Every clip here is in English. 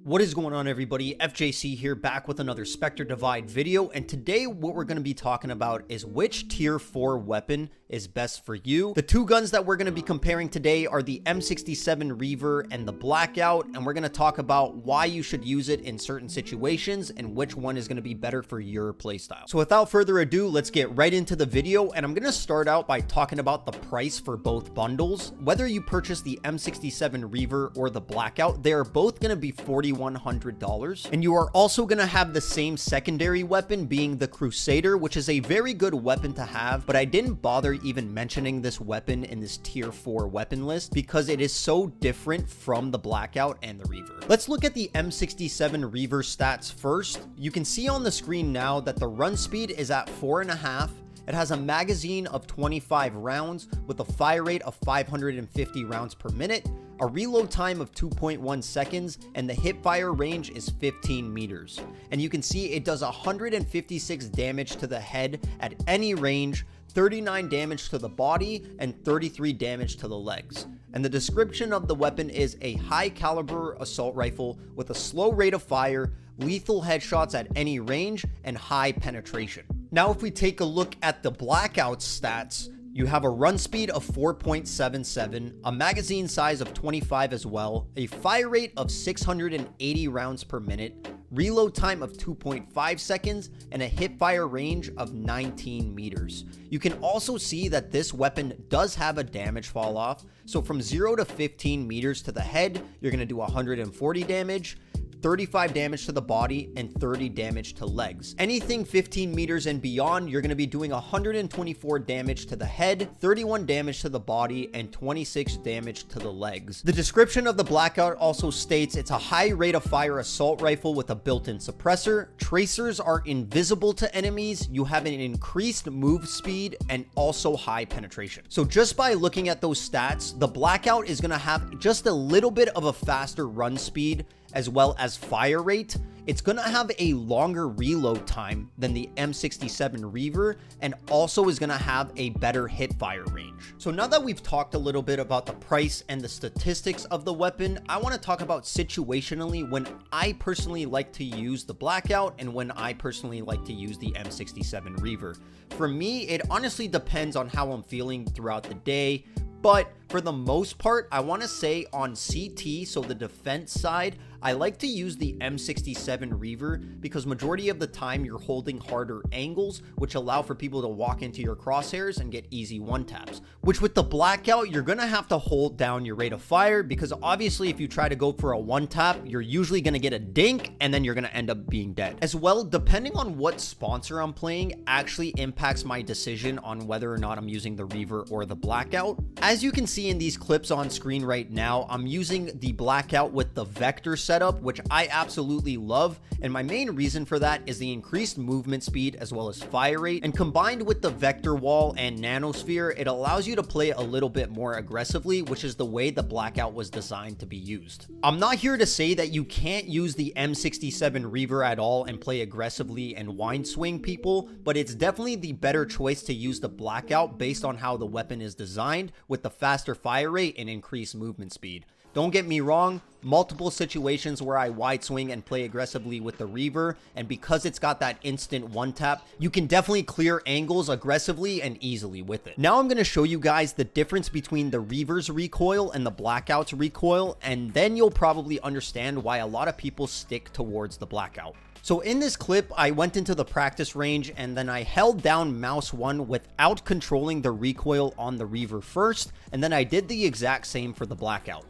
What is going on, everybody? FJC here, back with another Spectre Divide video, and today what we're going to be talking about is which tier 4 weapon is best for you. The two guns that we're going to be comparing today are the M67 Reaver and the Blackout, and we're going to talk about why you should use it in certain situations and which one is going to be better for your playstyle. So without further ado, let's get right into the video, and I'm going to start out by talking about the price for both bundles. Whether you purchase the M67 Reaver or the Blackout, they are both going to be $4,100, and you are also going to have the same secondary weapon, being the Crusader, which is a very good weapon to have, but I didn't bother even mentioning this weapon in this tier 4 weapon list because it is so different from the Blackout and the Reaver. Let's look at the M67 Reaver stats first. You can see on the screen now that the run speed is at 4.5. It has a magazine of 25 rounds with a fire rate of 550 rounds per minute, a reload time of 2.1 seconds, and the hip fire range is 15 meters. And you can see it does 156 damage to the head at any range, 39 damage to the body, and 33 damage to the legs. And the description of the weapon is a high caliber assault rifle with a slow rate of fire, lethal headshots at any range, and high penetration. Now, if we take a look at the Blackout's stats, you have a run speed of 4.77, a magazine size of 25 as well, a fire rate of 680 rounds per minute, reload time of 2.5 seconds, and a hip fire range of 19 meters. You can also see that this weapon does have a damage fall off. So from 0 to 15 meters to the head, you're going to do 140 damage, 35 damage to the body, and 30 damage to legs. Anything 15 meters and beyond, you're going to be doing 124 damage to the head, 31 damage to the body, and 26 damage to the legs. The description of the Blackout also states it's a high rate of fire assault rifle with a built-in suppressor. Tracers are invisible to enemies. You have an increased move speed and also high penetration. So just by looking at those stats, the Blackout is going to have just a little bit of a faster run speed as well as fire rate. It's going to have a longer reload time than the M67 Reaver, and also is going to have a better hip fire range. So now that we've talked a little bit about the price and the statistics of the weapon, I want to talk about situationally when I personally like to use the Blackout and when I personally like to use the M67 Reaver. For me, it honestly depends on how I'm feeling throughout the day, but for the most part, I want to say on CT, so the defense side, I like to use the M67 Reaver because majority of the time you're holding harder angles, which allow for people to walk into your crosshairs and get easy one-taps. Which with the Blackout, you're going to have to hold down your rate of fire because obviously if you try to go for a one-tap, you're usually going to get a dink and then you're going to end up being dead. As well, depending on what sponsor I'm playing actually impacts my decision on whether or not I'm using the Reaver or the Blackout. As you can see in these clips on screen right now, I'm using the Blackout with the Vector setup, which I absolutely love, and my main reason for that is the increased movement speed as well as fire rate, and combined with the Vector Wall and Nanosphere, it allows you to play a little bit more aggressively, which is the way the Blackout was designed to be used. I'm not here to say that you can't use the M67 Reaver at all and play aggressively and wind swing people, but it's definitely the better choice to use the Blackout based on how the weapon is designed with the faster fire rate and increased movement speed. Don't get me wrong, multiple situations where I wide swing and play aggressively with the Reaver, and because it's got that instant one tap, you can definitely clear angles aggressively and easily with it. Now I'm going to show you guys the difference between the Reaver's recoil and the Blackout's recoil, and then you'll probably understand why a lot of people stick towards the Blackout. So in this clip, I went into the practice range and then I held down mouse 1 without controlling the recoil on the Reaver first, and then I did the exact same for the Blackout.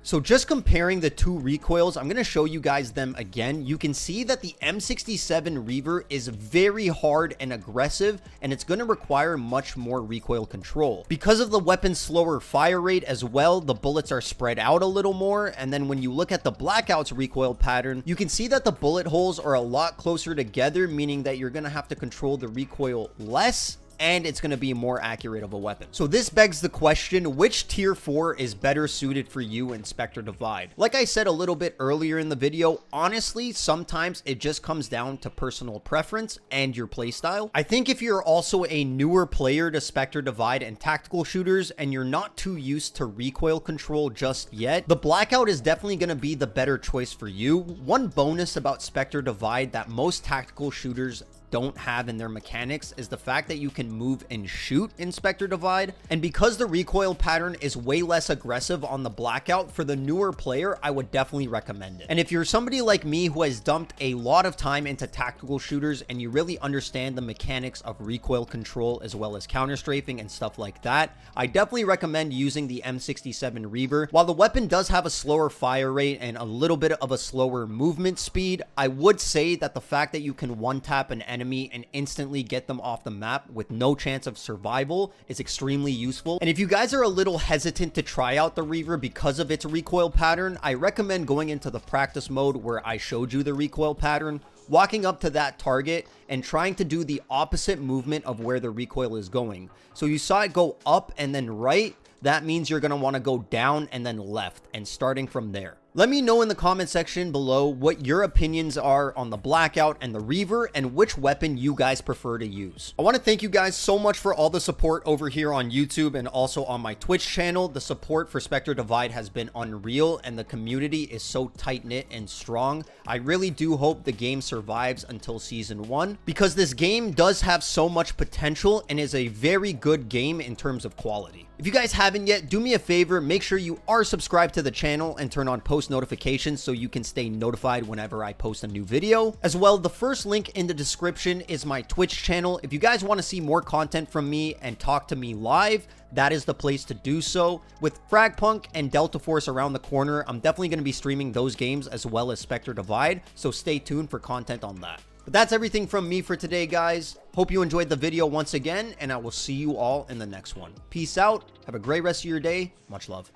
So just comparing the two recoils, I'm going to show you guys them again. You can see that the M67 Reaver is very hard and aggressive, and it's going to require much more recoil control. Because of the weapon's slower fire rate as well, the bullets are spread out a little more, and then when you look at the Blackout's recoil pattern, you can see that the bullet holes are a lot closer together, meaning that you're going to have to control the recoil less and it's going to be more accurate of a weapon. So this begs the question, which tier 4 is better suited for you in Spectre Divide? Like I said a little bit earlier in the video, honestly, sometimes it just comes down to personal preference and your playstyle. I think if you're also a newer player to Spectre Divide and tactical shooters and you're not too used to recoil control just yet, the Blackout is definitely going to be the better choice for you. One bonus about Spectre Divide that most tactical shooters don't have in their mechanics is the fact that you can move and shoot in Spectre Divide, and because the recoil pattern is way less aggressive on the Blackout, for the newer player, I would definitely recommend it. And if you're somebody like me who has dumped a lot of time into tactical shooters and you really understand the mechanics of recoil control as well as counter strafing and stuff like that, I definitely recommend using the M67 Reaver. While the weapon does have a slower fire rate and a little bit of a slower movement speed, I would say that the fact that you can one-tap an enemy and instantly get them off the map with no chance of survival is extremely useful. And if you guys are a little hesitant to try out the Reaver because of its recoil pattern, I recommend going into the practice mode where I showed you the recoil pattern, walking up to that target and trying to do the opposite movement of where the recoil is going. So you saw it go up and then right. That means you're going to want to go down and then left, and starting from there. Let me know in the comment section below what your opinions are on the Blackout and the Reaver and which weapon you guys prefer to use. I want to thank you guys so much for all the support over here on YouTube and also on my Twitch channel. The support for Spectre Divide has been unreal and the community is so tight-knit and strong. I really do hope the game survives until Season 1 because this game does have so much potential and is a very good game in terms of quality. If you guys haven't yet, do me a favor, make sure you are subscribed to the channel and turn on post notifications so you can stay notified whenever I post a new video. As well, the first link in the description is my Twitch channel. If you guys want to see more content from me and talk to me live, that is the place to do so. With Fragpunk and Delta Force around the corner, I'm definitely going to be streaming those games as well as Spectre Divide, so stay tuned for content on that. But that's everything from me for today, guys. Hope you enjoyed the video once again, and I will see you all in the next one. Peace out. Have a great rest of your day. Much love.